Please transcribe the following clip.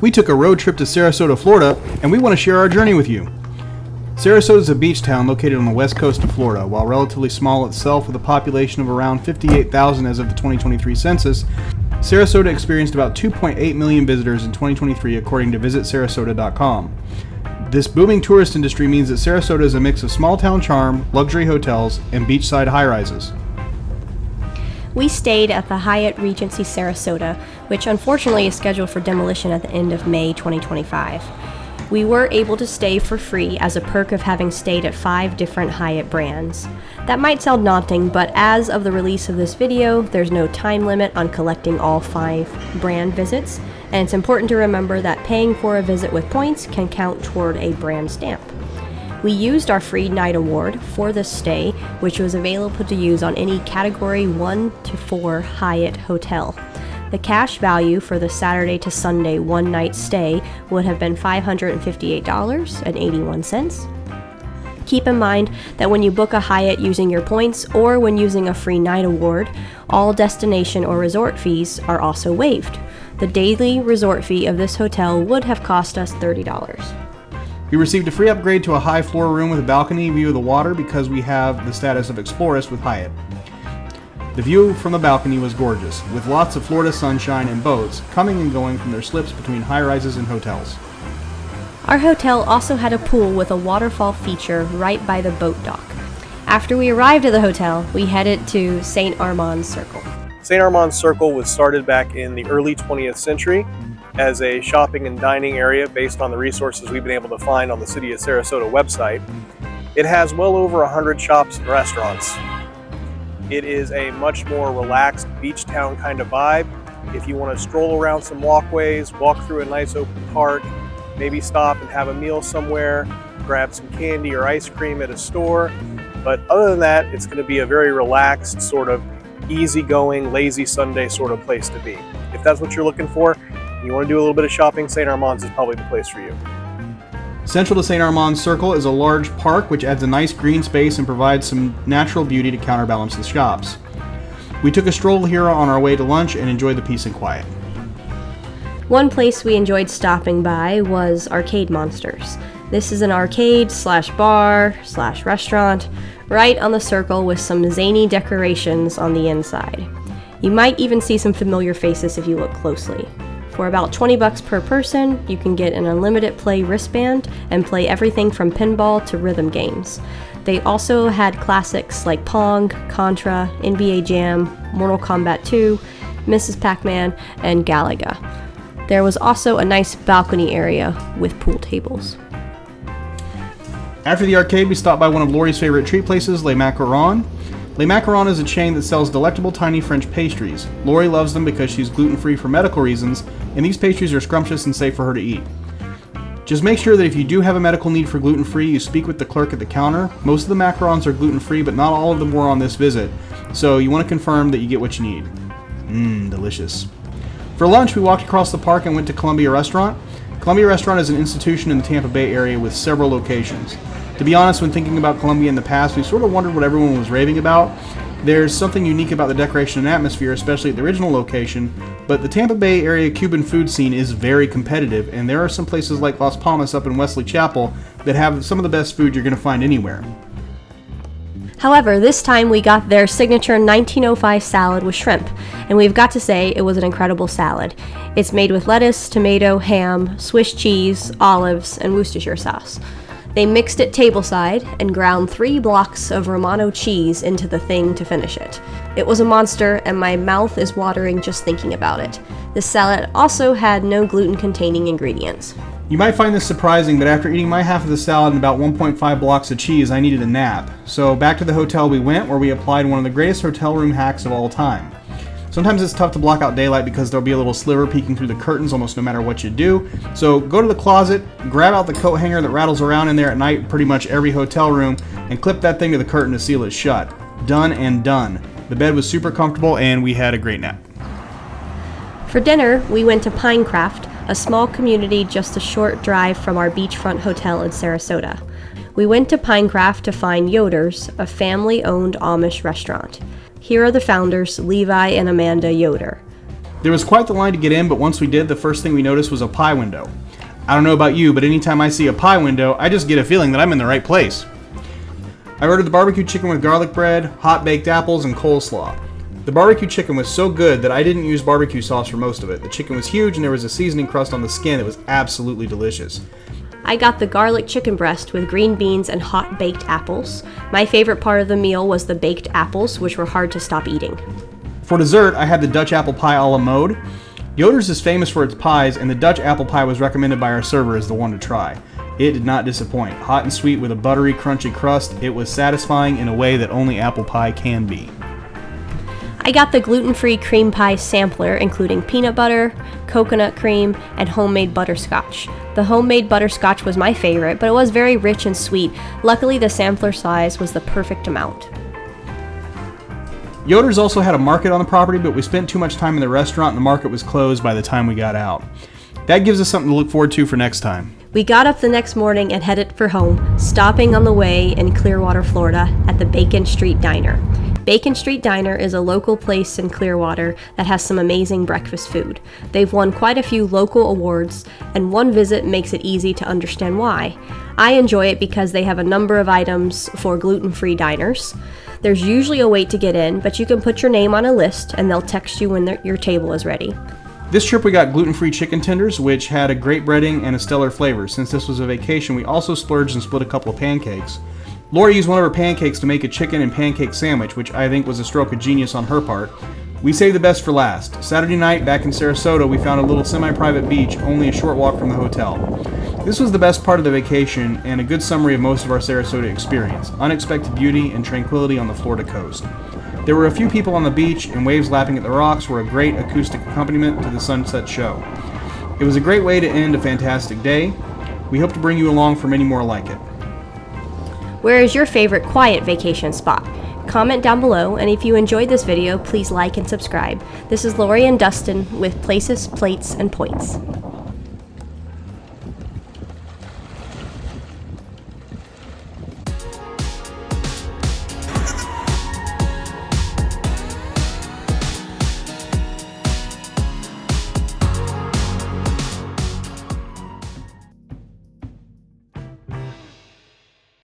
We took a road trip to Sarasota, Florida, and we want to share our journey with you. Sarasota is a beach town located on the west coast of Florida. While relatively small itself with a population of around 58,000 as of the 2023 census, Sarasota experienced about 2.8 million visitors in 2023 according to visitsarasota.com. This booming tourist industry means that Sarasota is a mix of small town charm, luxury hotels, and beachside high-rises. We stayed at the Hyatt Regency Sarasota, which unfortunately is scheduled for demolition at the end of May 2025. We were able to stay for free as a perk of having stayed at 5 different Hyatt brands. That might sound daunting, but as of the release of this video, there's no time limit on collecting all 5 brand visits, and it's important to remember that paying for a visit with points can count toward a brand stamp. We used our free night award for this stay, which was available to use on any Category 1 to 4 Hyatt hotel. The cash value for the Saturday to Sunday one-night stay would have been $558.81. Keep in mind that when you book a Hyatt using your points or when using a free night award, all destination or resort fees are also waived. The daily resort fee of this hotel would have cost us $30. We received a free upgrade to a high floor room with a balcony view of the water because we have the status of Explorers with Hyatt. The view from the balcony was gorgeous, with lots of Florida sunshine and boats coming and going from their slips between high-rises and hotels. Our hotel also had a pool with a waterfall feature right by the boat dock. After we arrived at the hotel, we headed to St. Armand's Circle. St. Armand's Circle was started back in the early 20th century as a shopping and dining area based on the resources we've been able to find on the City of Sarasota website. It has well over 100 shops and restaurants. It is a much more relaxed beach town kind of vibe. If you want to stroll around some walkways, walk through a nice open park, maybe stop and have a meal somewhere, grab some candy or ice cream at a store. But other than that, it's going to be a very relaxed, sort of easygoing, lazy Sunday sort of place to be. If that's what you're looking for, and you want to do a little bit of shopping, St. Armand's is probably the place for you. Central to St. Armand's Circle is a large park which adds a nice green space and provides some natural beauty to counterbalance the shops. We took a stroll here on our way to lunch and enjoyed the peace and quiet. One place we enjoyed stopping by was Arcade Monsters. This is an arcade/bar/restaurant right on the Circle with some zany decorations on the inside. You might even see some familiar faces if you look closely. For about $20 per person, you can get an unlimited play wristband and play everything from pinball to rhythm games. They also had classics like Pong, Contra, NBA Jam, Mortal Kombat 2, Mrs. Pac-Man, and Galaga. There was also a nice balcony area with pool tables. After the arcade, we stopped by one of Lori's favorite treat places, Le Macaron. Le Macaron is a chain that sells delectable tiny French pastries. Lori loves them because she's gluten-free for medical reasons, and these pastries are scrumptious and safe for her to eat. Just make sure that if you do have a medical need for gluten-free, you speak with the clerk at the counter. Most of the macarons are gluten-free, but not all of them were on this visit, so you want to confirm that you get what you need. Delicious. For lunch, we walked across the park and went to Columbia Restaurant. Columbia Restaurant is an institution in the Tampa Bay area with several locations. To be honest, when thinking about Columbia in the past, we sort of wondered what everyone was raving about. There's something unique about the decoration and atmosphere, especially at the original location, but the Tampa Bay area Cuban food scene is very competitive, and there are some places like Las Palmas up in Wesley Chapel that have some of the best food you're going to find anywhere. However, this time we got their signature 1905 salad with shrimp, and we've got to say it was an incredible salad. It's made with lettuce, tomato, ham, Swiss cheese, olives, and Worcestershire sauce. They mixed it tableside and ground 3 blocks of Romano cheese into the thing to finish it. It was a monster, and my mouth is watering just thinking about it. This salad also had no gluten-containing ingredients. You might find this surprising, but after eating my half of the salad and about 1.5 blocks of cheese, I needed a nap. So back to the hotel we went, where we applied one of the greatest hotel room hacks of all time. Sometimes it's tough to block out daylight because there'll be a little sliver peeking through the curtains almost no matter what you do. So go to the closet, grab out the coat hanger that rattles around in there at night in pretty much every hotel room, and clip that thing to the curtain to seal it shut. Done and done. The bed was super comfortable and we had a great nap. For dinner, we went to Pinecraft, a small community just a short drive from our beachfront hotel in Sarasota. We went to Pinecraft to find Yoder's, a family-owned Amish restaurant. Here are the founders, Levi and Amanda Yoder. There was quite the line to get in, but once we did, the first thing we noticed was a pie window. I don't know about you, but anytime I see a pie window, I just get a feeling that I'm in the right place. I ordered the barbecue chicken with garlic bread, hot baked apples, and coleslaw. The barbecue chicken was so good that I didn't use barbecue sauce for most of it. The chicken was huge and there was a seasoning crust on the skin that was absolutely delicious. I got the garlic chicken breast with green beans and hot baked apples. My favorite part of the meal was the baked apples, which were hard to stop eating. For dessert, I had the Dutch apple pie a la mode. Yoder's is famous for its pies, and the Dutch apple pie was recommended by our server as the one to try. It did not disappoint. Hot and sweet with a buttery, crunchy crust, it was satisfying in a way that only apple pie can be. I got the gluten-free cream pie sampler, including peanut butter, coconut cream, and homemade butterscotch. The homemade butterscotch was my favorite, but it was very rich and sweet. Luckily, the sampler size was the perfect amount. Yoder's also had a market on the property, but we spent too much time in the restaurant and the market was closed by the time we got out. That gives us something to look forward to for next time. We got up the next morning and headed for home, stopping on the way in Clearwater, Florida at the Bacon Street Diner. Bacon Street Diner is a local place in Clearwater that has some amazing breakfast food. They've won quite a few local awards, and one visit makes it easy to understand why. I enjoy it because they have a number of items for gluten-free diners. There's usually a wait to get in, but you can put your name on a list and they'll text you when your table is ready. This trip we got gluten-free chicken tenders, which had a great breading and a stellar flavor. Since this was a vacation, we also splurged and split a couple of pancakes. Lori used one of her pancakes to make a chicken and pancake sandwich, which I think was a stroke of genius on her part. We saved the best for last. Saturday night, back in Sarasota, we found a little semi-private beach only a short walk from the hotel. This was the best part of the vacation and a good summary of most of our Sarasota experience. Unexpected beauty and tranquility on the Florida coast. There were a few people on the beach, and waves lapping at the rocks were a great acoustic accompaniment to the sunset show. It was a great way to end a fantastic day. We hope to bring you along for many more like it. Where is your favorite quiet vacation spot? Comment down below, and if you enjoyed this video, please like and subscribe. This is Lori and Dustin with Places, Plates, and Points.